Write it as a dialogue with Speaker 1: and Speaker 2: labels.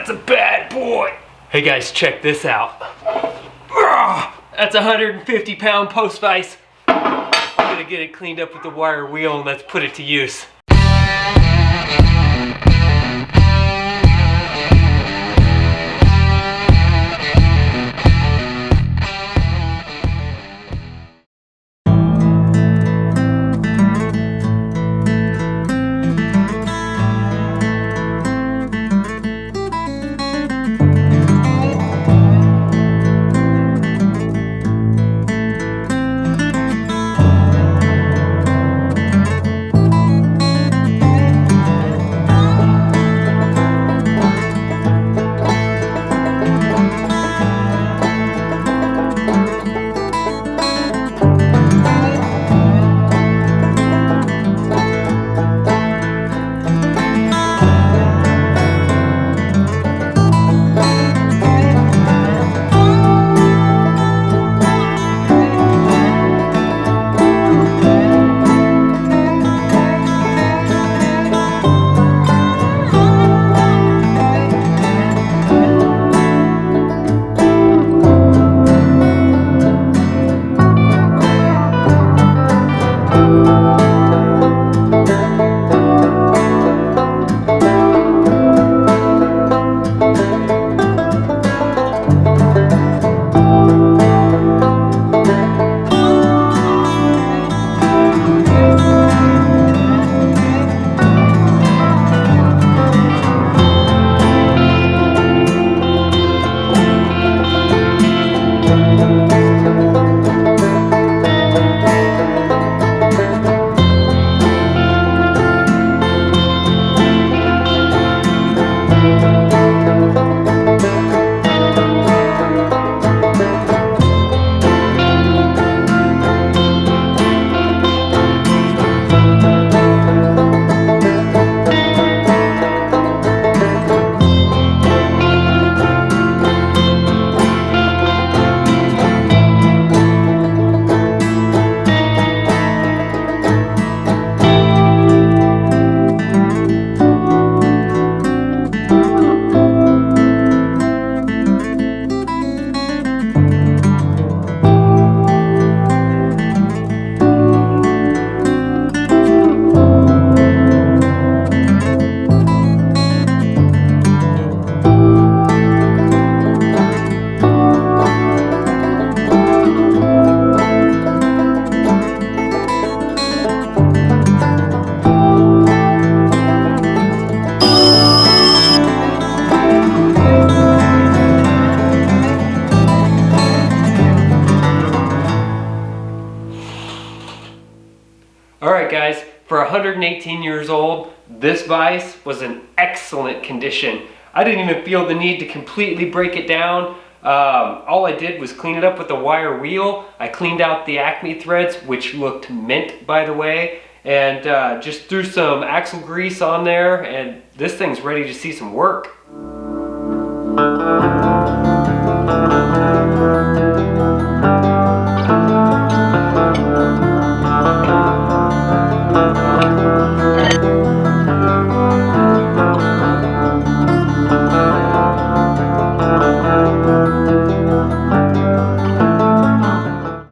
Speaker 1: That's a bad boy. Hey guys, check this out. That's a 150-pound post vise. I'm gonna get it cleaned up with the wire wheel and let's put it to use. Alright guys, for 118 years old, this vise was in excellent condition. I didn't even feel the need to completely break it down. All I did was clean it up with a wire wheel. I cleaned out the Acme threads, which looked mint by the way, and just threw some axle grease on there, and this thing's ready to see some work.